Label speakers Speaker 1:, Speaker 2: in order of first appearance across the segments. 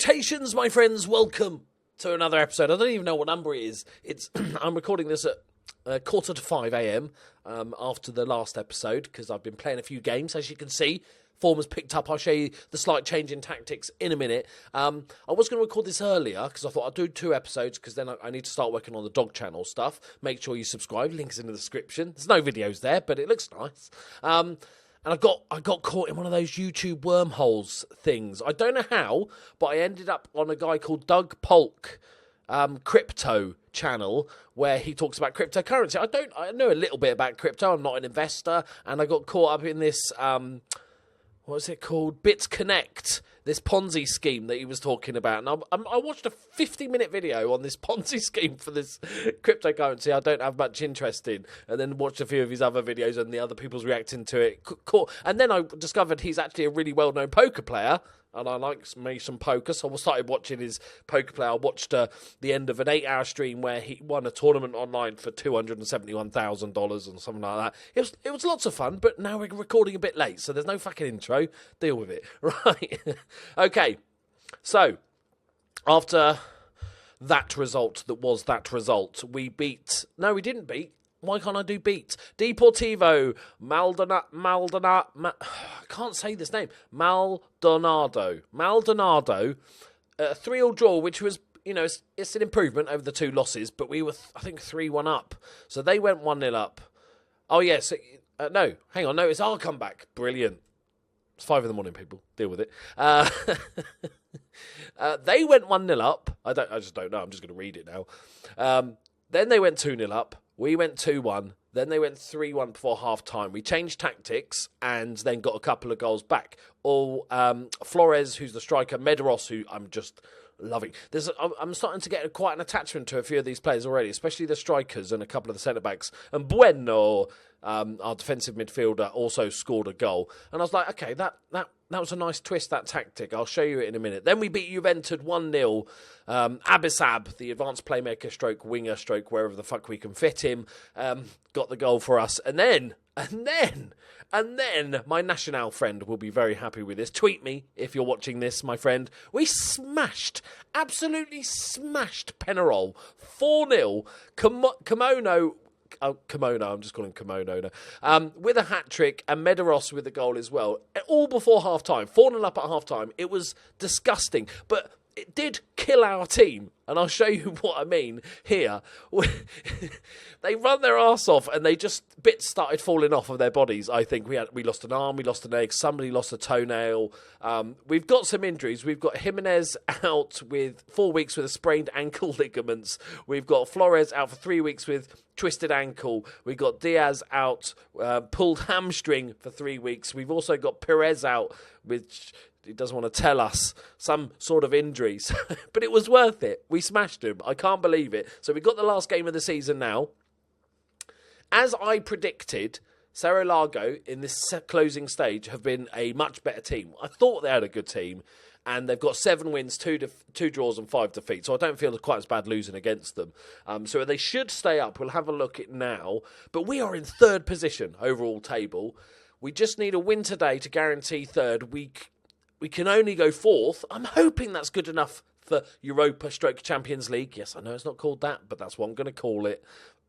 Speaker 1: Salutations, my friends. Welcome to another episode. I don't even know what number it is. I'm recording this at 4:45 a.m. After the last episode because I've been playing a few games. As you can see, form has picked up. I'll show you the slight change in tactics in a minute. I was going to record this earlier because I thought I'd do 2 episodes because then I need to start working on the dog channel stuff. Make sure you subscribe. Link's in the description. There's no videos there, but it looks nice. And I got caught in one of those YouTube wormholes things. I don't know how, but I ended up on a guy called Doug Polk crypto channel where he talks about cryptocurrency. I know a little bit about crypto. I'm not an investor, and I got caught up in this what's it called? Bits Connect, this Ponzi scheme that he was talking about. And I watched a 50-minute video on this Ponzi scheme for this cryptocurrency I don't have much interest in, and then watched a few of his other videos and the other people's reacting to it. And then I discovered he's actually a really well-known poker player, and I like me some poker, so I started watching his poker play. I watched the end of an 8-hour stream where he won a tournament online for $271,000 and something like that. It was lots of fun, but now we're recording a bit late, so there's no fucking intro. Deal with it. Right. Okay. So, after that result we beat... No, we didn't beat. Why can't I do beat? Deportivo Maldonado. I can't say this name. Maldonado. 3-3 draw, which was, it's an improvement over the 2 losses, but we were, I think, 3-1 up. So they went 1-0 up. Oh, yes. No, hang on. No, it's our comeback. Brilliant. It's 5 a.m, people. Deal with it. They went 1-0 up. I just don't know. I'm just going to read it now. Then they went 2-0 up. We went 2-1, then they went 3-1 before half-time. We changed tactics and then got a couple of goals back. Flores, who's the striker, Medeiros, who I'm just loving. I'm starting to get quite an attachment to a few of these players already, especially the strikers and a couple of the centre-backs. And Bueno, our defensive midfielder, also scored a goal. And I was like, okay, that was a nice twist, that tactic. I'll show you it in a minute. Then we beat Juventus 1-0. Abisab, the advanced playmaker stroke winger stroke wherever the fuck we can fit him, got the goal for us. And then, my Nacional friend will be very happy with this. Tweet me if you're watching this, my friend. We absolutely smashed Penarol 4-0. Kimono, I'm just calling him Kimono now, with a hat-trick, and Medeiros with a goal as well, all before half-time, 4-0 up at half-time. It was disgusting, but it did kill our team, and I'll show you what I mean here. They run their arse off, and bits started falling off of their bodies, I think. We lost an arm, we lost an egg, somebody lost a toenail. We've got some injuries. We've got Jimenez out with 4 weeks with a sprained ankle ligaments. We've got Flores out for 3 weeks with twisted ankle. We've got Diaz out, pulled hamstring for 3 weeks. We've also got Perez out, which he doesn't want to tell us, some sort of injuries. But it was worth it. We smashed him. I can't believe it. So we got the last game of the season now. As I predicted, Cerro Largo in this closing stage have been a much better team. I thought they had a good team, and they've got 7 wins, 2 draws and 5 defeats, so I don't feel quite as bad losing against them. So they should stay up. We'll have a look at now. But we are in 3rd position overall table. We just need a win today to guarantee 3rd. We can only go 4th. I'm hoping that's good enough for Europa / Champions League. Yes, I know it's not called that, but that's what I'm going to call it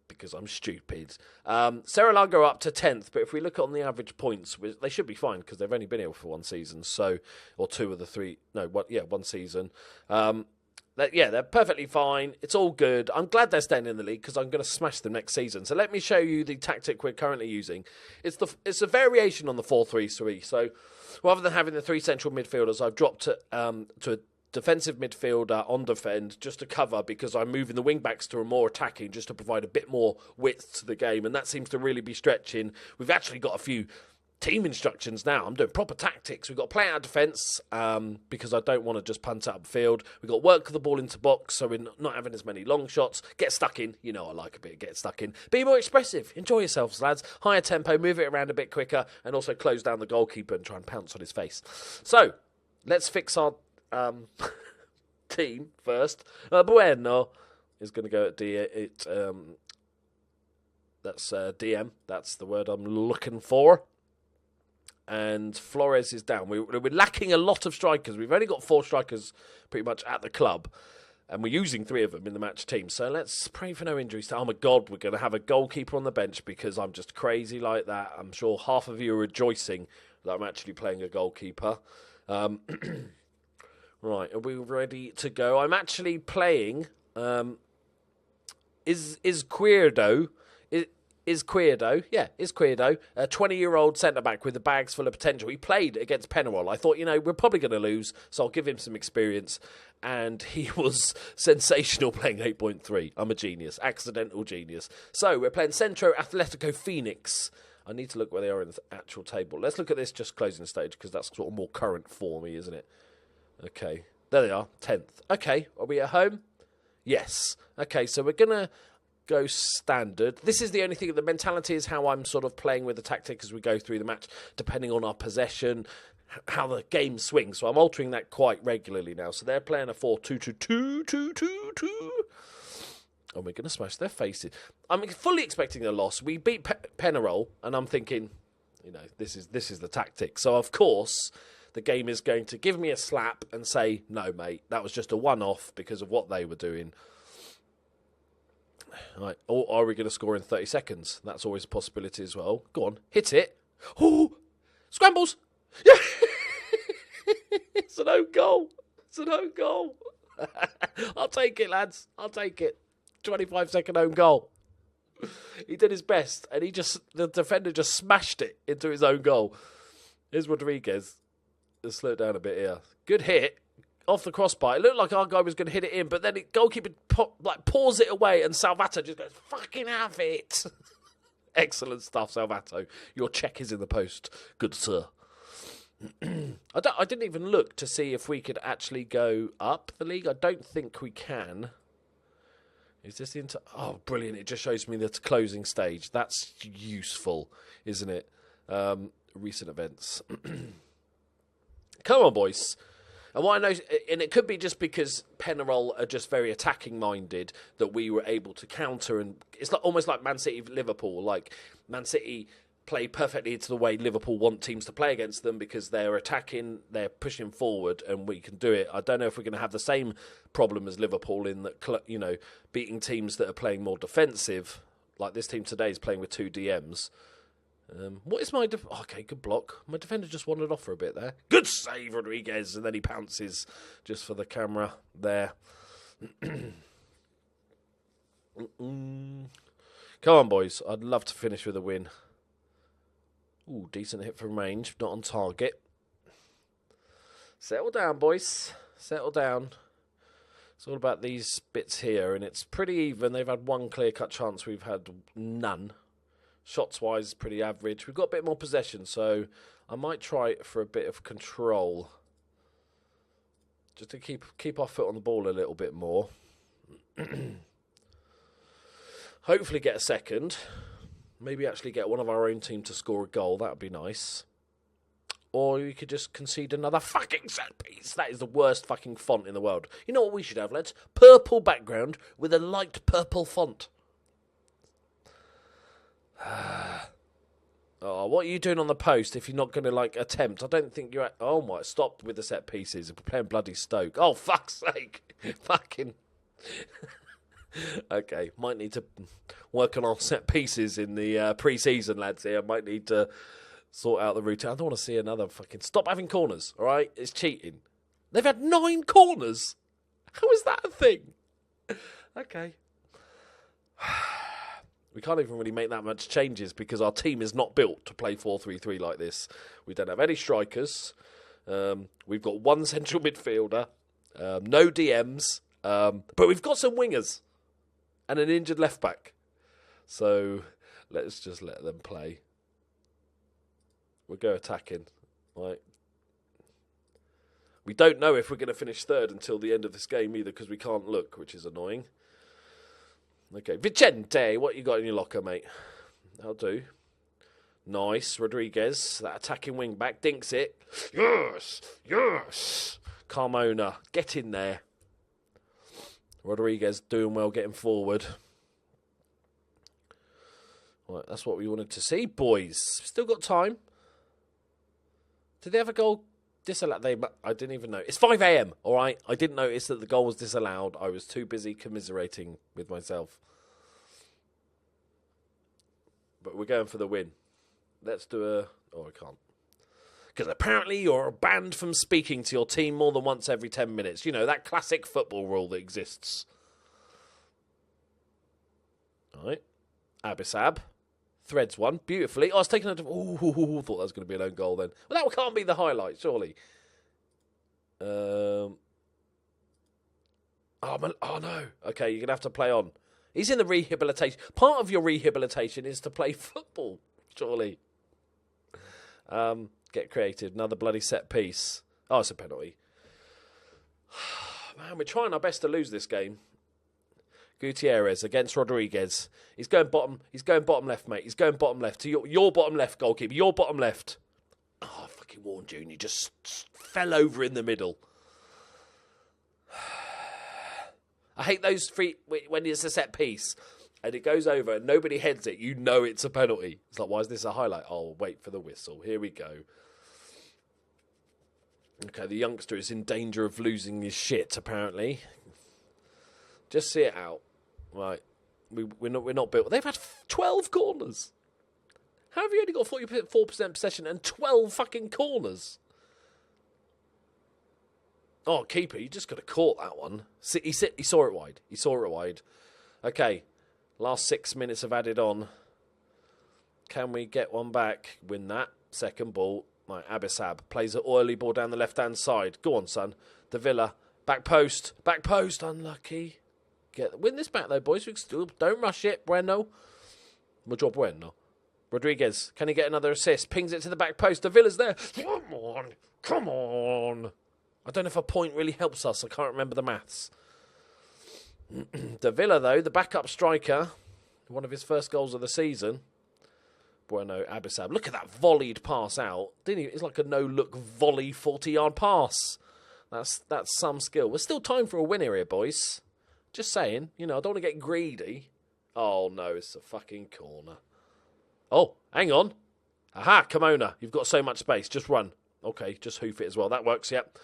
Speaker 1: because I'm stupid. Cerro Largo up to 10th, but if we look on the average points, they should be fine because they've only been here for 1 season, or 2 of the 3. No, 1 season. They're perfectly fine. It's all good. I'm glad they're staying in the league because I'm going to smash them next season. So let me show you the tactic we're currently using. It's a variation on the 4-3-3. So rather than having the 3 central midfielders, I've dropped to a defensive midfielder on defend just to cover because I'm moving the wing-backs to a more attacking just to provide a bit more width to the game, and that seems to really be stretching. We've actually got a few team instructions now. I'm doing proper tactics. We've got to play out defence because I don't want to just punt it upfield. We've got to work the ball into box so we're not having as many long shots. Get stuck in. I like a bit of get stuck in. Be more expressive. Enjoy yourselves, lads. Higher tempo, move it around a bit quicker, and also close down the goalkeeper and try and pounce on his face. So, let's fix our team first. Bueno is going to go at that's DM. That's the word I'm looking for. and Flores is down. We're lacking a lot of strikers. We've only got 4 strikers pretty much at the club, and we're using 3 of them in the match team. So let's pray for no injuries. Oh my God, we're going to have a goalkeeper on the bench because I'm just crazy like that. I'm sure half of you are rejoicing that I'm actually playing a goalkeeper. Right, are we ready to go? I'm actually playing. Is Queerdo? Is Queerdo? Yeah, is Queerdo a 20-year-old centre-back with the bags full of potential? He played against Penarol. I thought, we're probably going to lose, so I'll give him some experience. And he was sensational playing 8.3. I'm a genius, accidental genius. So we're playing Centro Atletico Phoenix. I need to look where they are in the actual table. Let's look at this just closing stage because that's sort of more current for me, isn't it? Okay, there they are, 10th. Okay, are we at home? Yes. Okay, so we're going to go standard. This is the only thing. The mentality is how I'm sort of playing with the tactic as we go through the match, depending on our possession, how the game swings. So I'm altering that quite regularly now. So they're playing a 4-2-2-2-2-2-2. And we're going to smash their faces. I'm fully expecting a loss. We beat Penarol, and I'm thinking, this is the tactic. So, of course, the game is going to give me a slap and say, no, mate, that was just a one-off because of what they were doing. Right. Or are we going to score in 30 seconds? That's always a possibility as well. Go on, hit it. Oh, scrambles. Yeah. It's an own goal. It's an own goal. I'll take it, lads. I'll take it. 25-second own goal. He did his best, and the defender just smashed it into his own goal. Here's Rodriguez. Let's slow it down a bit here. Good hit. Off the crossbar. It looked like our guy was going to hit it in, but then the goalkeeper paws it away, and Salvato just goes, fucking have it. Excellent stuff, Salvato. Your check is in the post. Good sir. I didn't even look to see if we could actually go up the league. I don't think we can. Is this the Oh, brilliant. It just shows me the closing stage. That's useful, isn't it? Recent events. Come on, boys. And what I know, and it could be just because Penarol are just very attacking minded that we were able to counter, and it's almost like Man City, Liverpool. Like Man City play perfectly to the way Liverpool want teams to play against them because they're attacking, they're pushing forward, and we can do it. I don't know if we're going to have the same problem as Liverpool in that, beating teams that are playing more defensive. Like this team today is playing with 2 DMs. What is my... okay, good block. My defender just wandered off for a bit there. Good save, Rodriguez. And then he pounces just for the camera there. Come on, boys. I'd love to finish with a win. Ooh, decent hit from range. Not on target. Settle down, boys. Settle down. It's all about these bits here, and it's pretty even. They've had one clear-cut chance. We've had none. Shots-wise, pretty average. We've got a bit more possession, so I might try for a bit of control. Just to keep our foot on the ball a little bit more. Hopefully get a second. Maybe actually get one of our own team to score a goal. That would be nice. Or you could just concede another fucking set piece. That is the worst fucking font in the world. You know what we should have, lads? Purple background with a light purple font. Oh, what are you doing on the post if you're not going to, attempt? I don't think you're... Oh, my... Stop with the set pieces. We're playing bloody Stoke. Oh, fuck's sake. Fucking... Okay, might need to work on our set pieces in the pre-season, lads here. Might need to sort out the routine. I don't want to see another fucking... Stop having corners, all right? It's cheating. They've had 9 corners. How is that a thing? Okay. We can't even really make that much changes because our team is not built to play 4-3-3 like this. We don't have any strikers. We've got 1 central midfielder. No DMs. But we've got some wingers. And an injured left back. So let's just let them play. We'll go attacking. Right. We don't know if we're going to finish third until the end of this game either because we can't look, which is annoying. Okay, Vicente, what you got in your locker, mate? That'll do. Nice, Rodriguez, that attacking wing back, dinks it. Yes, yes. Carmona, get in there. Rodriguez doing well, getting forward. Right, that's what we wanted to see, boys. Still got time. Did they have a goal disallowed? I didn't even know. It's 5 a.m., all right? I didn't notice that the goal was disallowed. I was too busy commiserating with myself. But we're going for the win. Let's do a... Oh, I can't. Because apparently you're banned from speaking to your team more than once every 10 minutes. You know, that classic football rule that exists. All right. Abisab. Threads one beautifully. Oh, I was taking a... Ooh, thought that was going to be an own goal then. Well, that can't be the highlight, surely. Oh, no. Okay, you're going to have to play on. He's in the rehabilitation. Part of your rehabilitation is to play football, surely. Get creative. Another bloody set piece. Oh, it's a penalty. Man, we're trying our best to lose this game. Gutierrez against Rodriguez. He's going bottom left, mate. He's going bottom left. To your bottom left, goalkeeper. Your bottom left. Oh, I fucking warned you, and you just fell over in the middle. I hate those free when it's a set piece and it goes over and nobody heads it. You know it's a penalty. It's like, why is this a highlight? Oh, wait for the whistle. Here we go. Okay, the youngster is in danger of losing his shit, apparently. Just see it out. Right. We're not built. They've had 12 corners. How have you only got 44% possession and 12 fucking corners? Oh, keeper, you just got to caught that one. He saw it wide. He saw it wide. Okay, last 6 minutes have added on. Can we get one back? Win that. Second ball. Right, Abisab plays an oily ball down the left-hand side. Go on, son. De Villa. Back post. Back post. Unlucky. Win this back, though, boys. We still don't rush it. Bueno. Mucho bueno. Rodriguez. Can he get another assist? Pings it to the back post. De Villa's there. Come on. Come on. I don't know if a point really helps us. I can't remember the maths. De Villa, though, the backup striker, one of his first goals of the season. Bueno, Abisab. Look at that volleyed pass out. Didn't he? It's like a no-look volley 40-yard pass. That's some skill. There's still time for a winner here, boys. Just saying. You know, I don't want to get greedy. Oh, no, it's a fucking corner. Oh, hang on. Aha, Kimona. You've got so much space. Just run. Okay, just hoof it as well. That works, yep.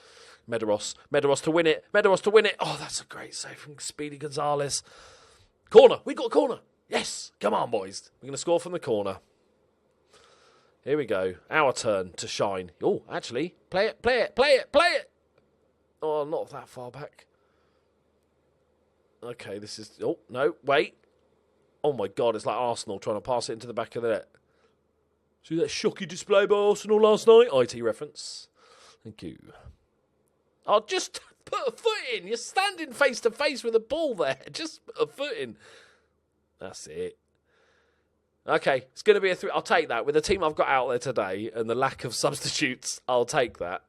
Speaker 1: Medeiros to win it. Medeiros to win it. Oh, that's a great save from Speedy Gonzalez. Corner. We got a corner. Yes. Come on, boys. We're going to score from the corner. Here we go. Our turn to shine. Oh, actually, play it. Oh, not that far back. Okay, this is... Oh, no, wait. Oh, my God, it's like Arsenal trying to pass it into the back of the net. See that shocking display by Arsenal last night? IT reference. Thank you. Oh, just put a foot in. You're standing face to face with the ball there. Just put a foot in. That's it. Okay, it's going to be a 3. I'll take that. With the team I've got out there today and the lack of substitutes, I'll take that.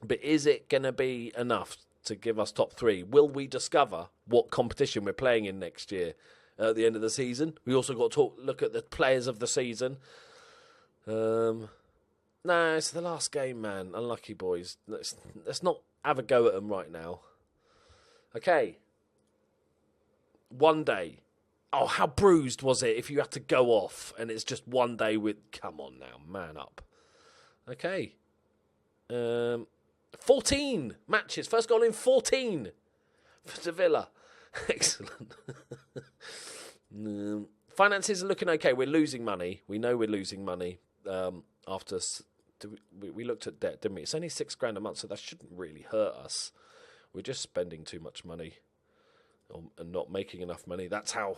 Speaker 1: But is it going to be enough to give us top 3? Will we discover what competition we're playing in next year at the end of the season? We also got to look at the players of the season. No, it's the last game, man. Unlucky, boys. Let's not have a go at them right now. Okay. One day. Oh, how bruised was it if you had to go off and it's just one day with... Come on now, man up. Okay. 14 matches. First goal in 14 for Sevilla. Excellent. Finances are looking okay. We're losing money. We know we're losing money. After... We looked at debt, didn't we? It's only $6,000 a month, so that shouldn't really hurt us. We're just spending too much money and not making enough money. That's how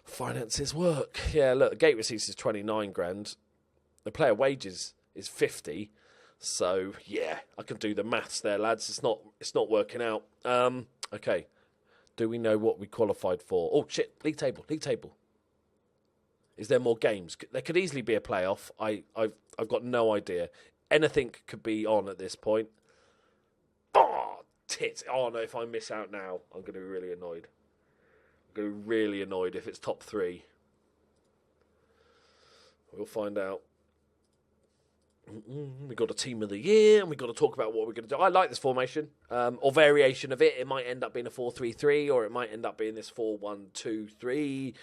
Speaker 1: finances work. Yeah, look, the gate receipts is $29,000. The player wages is 50. So yeah, I can do the maths there, lads. It's not working out. Okay. Do we know what we qualified for? Oh shit, league table. Is there more games? There could easily be a playoff. I've got no idea. Anything could be on at this point. Oh, tits. Oh, no, if I miss out now, I'm going to be really annoyed. I'm going to be really annoyed if it's top 3. We'll find out. We've got a team of the year, and we've got to talk about what we're going to do. I like this formation, or variation of it. It might end up being a 4-3-3, or it might end up being this 4-1-2-3.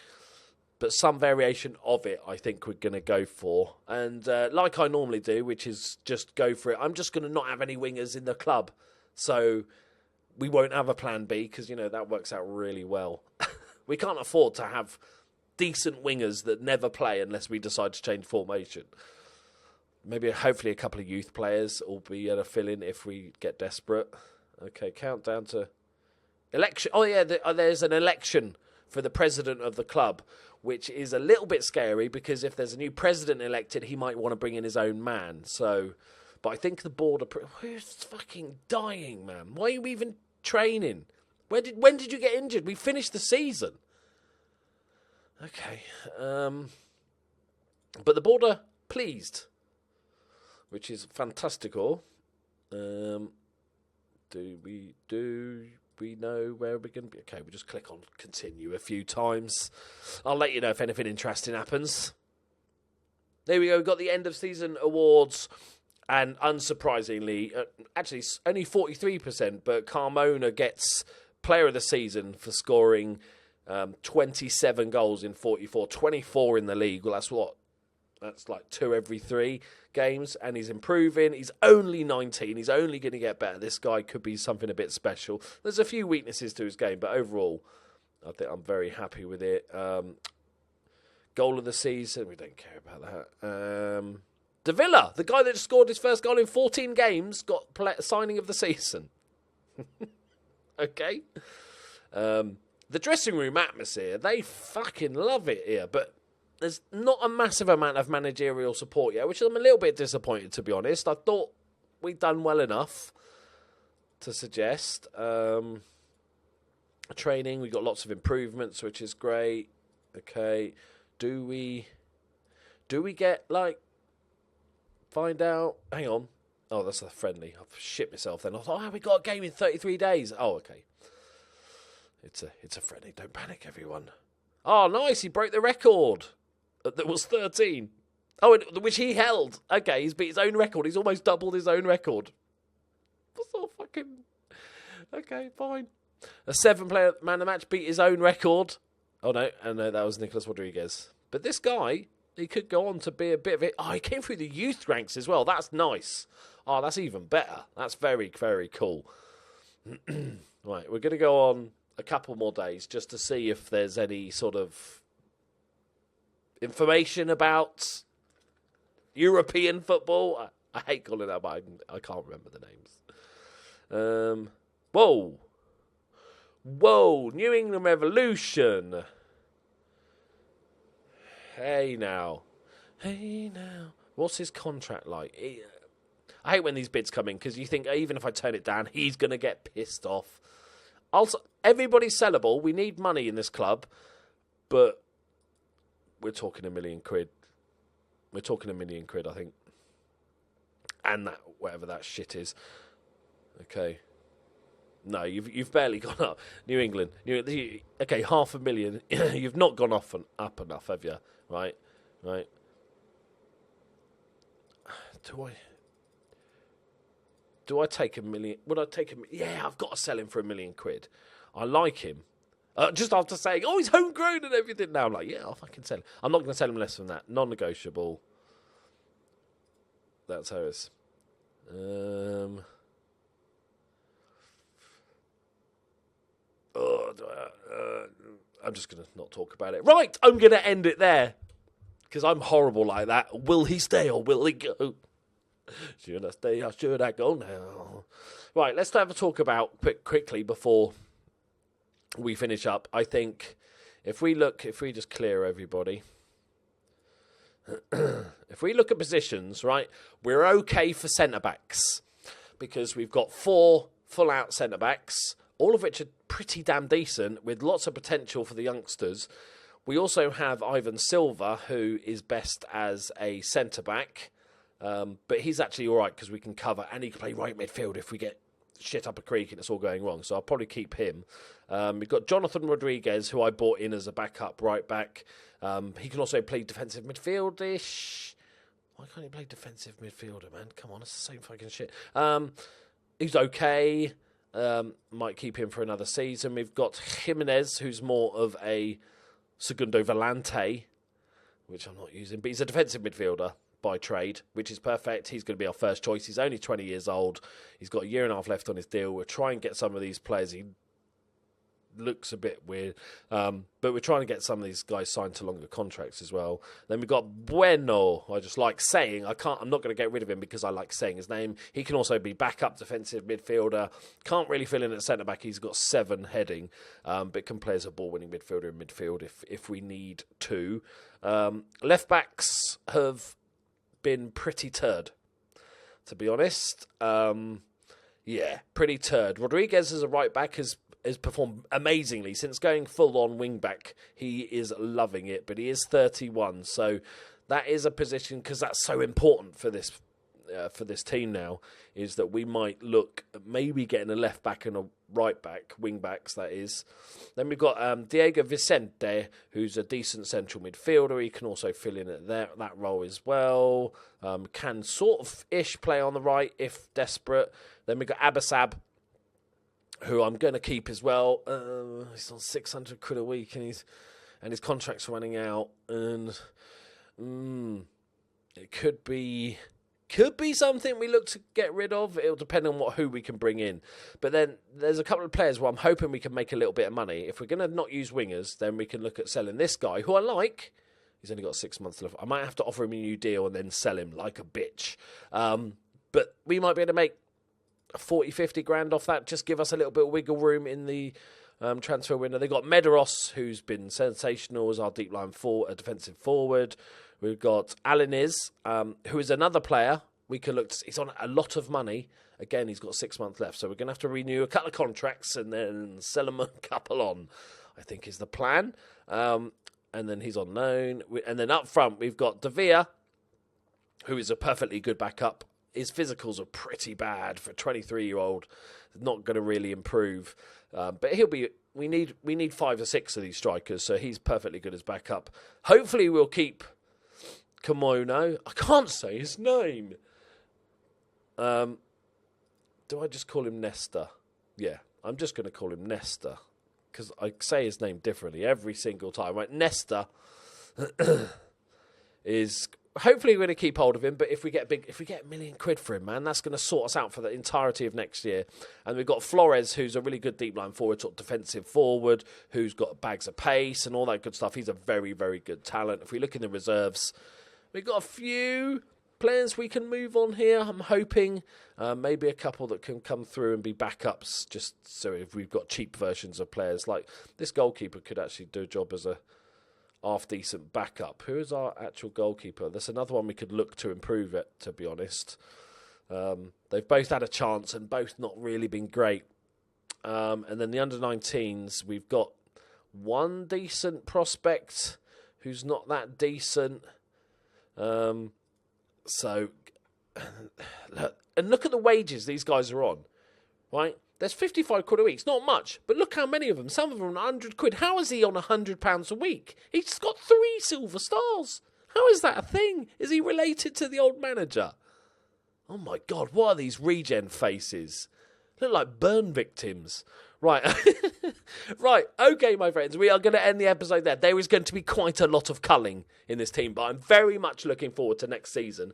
Speaker 1: But some variation of it, I think we're going to go for. And like I normally do, which is just go for it, I'm just going to not have any wingers in the club. So we won't have a plan B because, that works out really well. We can't afford to have decent wingers that never play unless we decide to change formation. Maybe, hopefully, a couple of youth players will be able to fill in if we get desperate. Okay, countdown to election. Oh, yeah, there's an election for the president of the club, which is a little bit scary because if there's a new president elected, he might want to bring in his own man. So, but I think the board we're fucking dying, man. Why are you even training? When did you get injured? We finished the season. Okay. But the board are pleased, which is fantastical. Do we know where we're going to be? Okay, we'll just click on continue a few times. I'll let you know if anything interesting happens. There we go. We've got the end of season awards. And unsurprisingly, actually only 43%, but Carmona gets player of the season for scoring 27 goals in 44, 24 in the league. Well, that's what? That's like 2 every 3 games, and he's improving. He's only 19. He's only going to get better. This guy could be something a bit special. There's a few weaknesses to his game, but overall, I think I'm very happy with it. Goal of the season, we don't care about that. De Villa, the guy that just scored his first goal in 14 games, got signing of the season. Okay. The dressing room atmosphere, they fucking love it here, but there's not a massive amount of managerial support yet, which I'm a little bit disappointed, to be honest. I thought we'd done well enough to suggest. Training, we got lots of improvements, which is great. Okay. Do we get, find out? Hang on. Oh, that's a friendly. I've shit myself then. I thought, we got a game in 33 days. Oh, okay. It's a friendly. Don't panic, everyone. Oh, nice. He broke the record. That was 13. Oh, which he held. Okay, he's beat his own record. He's almost doubled his own record. What's all fucking... Okay, fine. A 7-player man of the match beat his own record. Oh, no, that was Nicolas Rodriguez. But this guy, he could go on to be a bit of it. Oh, he came through the youth ranks as well. That's nice. Oh, that's even better. That's very, very cool. Right, we're going to go on a couple more days just to see if there's any sort of information about European football. I hate calling that, but I can't remember the names. Whoa, New England Revolution. Hey now. What's his contract like? I hate when these bids come in because you think even if I turn it down, he's going to get pissed off. Also, everybody's sellable. We need money in this club, but we're talking £1 million. We're talking £1 million, I think. And that, whatever that shit is. Okay. No, you've barely gone up. New England. Okay, $500,000. You've not gone up enough, have you? Right. Do I take £1 million? Would I take him? Yeah, I've got to sell him for £1 million. I like him. Just after saying, he's homegrown and everything. Now I'm like, yeah, I'll fucking sell him. I'm not going to sell him less than that. Non-negotiable. That's how it's. I'm just going to not talk about it. Right, I'm going to end it there. Because I'm horrible like that. Will he stay or will he go? Should I stay or should I go now? Right, let's have a talk about quickly before we finish up. I think if we just clear everybody. If we look at positions, right, we're okay for centre-backs. Because we've got 4 full-out centre-backs, all of which are pretty damn decent, with lots of potential for the youngsters. We also have Ivan Silva, who is best as a centre-back. But he's actually all right because we can cover, and he can play right midfield if we get shit up a creek and it's all going wrong. So I'll probably keep him. We've got Jonathan Rodriguez, who I bought in as a backup right back. He can also play defensive midfield-ish. Why can't he play defensive midfielder, man? Come on, it's the same fucking shit. He's okay. Might keep him for another season. We've got Jimenez, who's more of a Segundo Volante, which I'm not using, but he's a defensive midfielder by trade, which is perfect. He's going to be our first choice. He's only 20 years old. He's got a year and a half left on his deal. We'll try and get some of these players. He looks a bit weird, but we're trying to get some of these guys signed to longer contracts as well. Then we've got Bueno. I just like saying, I'm not going to get rid of him because I like saying his name. He can also be backup defensive midfielder. Can't really fill in at centre back. He's got 7 heading, but can play as a ball winning midfielder in midfield if we need to. Left backs have been pretty turd, to be honest. Pretty turd. Rodriguez as a right back has performed amazingly since going full on wing back. He is loving it, but he is 31, so that is a position, because that's so important for this team now, is that we might look at maybe getting a left back and a right back, wing backs that is. Then we've got Diego Vicente, who's a decent central midfielder. He can also fill in at that role as well. Can sort of ish play on the right if desperate. Then we've got Abasab, who I'm going to keep as well. He's on 600 quid a week, and his contract's running out, and it could be something we look to get rid of. It'll depend on who we can bring in. But then there's a couple of players where I'm hoping we can make a little bit of money. If we're going to not use wingers, then we can look at selling this guy, who I like. He's only got 6 months left. I might have to offer him a new deal and then sell him like a bitch. But we might be able to make 40, 50 grand off that. Just give us a little bit of wiggle room in the transfer window. They've got Medeiros, who's been sensational as our deep line defensive forward. We've got Alanis, who is another player. We can look. He's on a lot of money. Again, he's got 6 months left, so we're going to have to renew a couple of contracts and then sell him a couple on, I think is the plan. And then he's on loan. And then up front, we've got De Vea, who is a perfectly good backup. His physicals are pretty bad for a 23-year-old. Not going to really improve. But he'll be. We need 5 or 6 of these strikers, so he's perfectly good as backup. Hopefully we'll keep Kimono. I can't say his name. Do I just call him Nesta? Yeah, I'm just going to call him Nesta, because I say his name differently every single time. Right, Nesta is. Hopefully we're going to keep hold of him, but if we get £1 million for him, man, that's going to sort us out for the entirety of next year. And we've got Flores, who's a really good deep line forward, sort of defensive forward, who's got bags of pace and all that good stuff. He's a very, very good talent. If we look in the reserves, we've got a few players we can move on here. I'm hoping maybe a couple that can come through and be backups, just so if we've got cheap versions of players. Like this goalkeeper could actually do a job as a half-decent backup. Who is our actual goalkeeper? That's another one we could look to improve it, to be honest. They've both had a chance and both not really been great. And then the under-19s, we've got one decent prospect who's not that decent. And look at the wages these guys are on, right? There's 55 quid a week. It's not much, but look how many of them. Some of them are 100 quid. How is he on £100 a week? He's got 3 silver stars. How is that a thing? Is he related to the old manager? Oh my God, what are these regen faces? Look like burn victims. Right. Right. Okay, my friends, we are going to end the episode there. There is going to be quite a lot of culling in this team, but I'm very much looking forward to next season.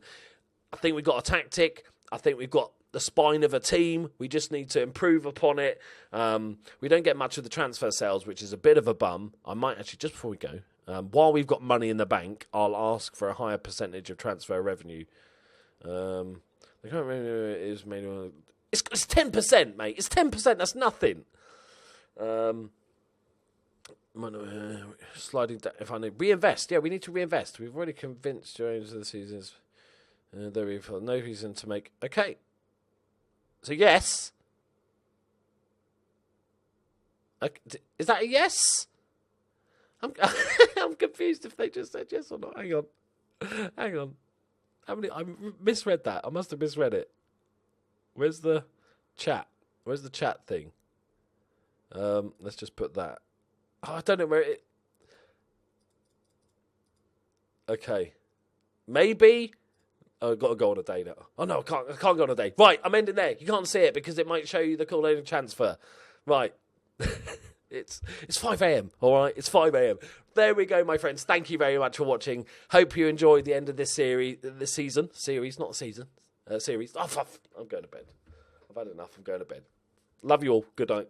Speaker 1: I think we've got a tactic. I think we've got the spine of a team. We just need to improve upon it. We don't get much of the transfer sales, which is a bit of a bum. I might actually, just before we go, while we've got money in the bank, I'll ask for a higher percentage of transfer revenue. The current revenue is made on... It's 10%, mate. It's 10%. That's nothing. Sliding down. If I need reinvest, yeah, we need to reinvest. We've already convinced during the seasons. There we've got no reason to make. Okay. So yes. Okay. Is that a yes? I'm confused if they just said yes or not. Hang on. How many? I misread that. I must have misread it. Where's the chat? Where's the chat thing? Let's just put that. Oh, I don't know where it... Okay. Maybe... Oh, I've got to go on a day now. Oh, no, I can't go on a day. Right, I'm ending there. You can't see it because it might show you the coordinated transfer. Right. It's 5 a.m, all right? It's 5 a.m. there we go, my friends. Thank you very much for watching. Hope you enjoyed the end of this series, series. Oh, I'm going to bed. I've had enough. I'm going to bed. Love you all. Good night.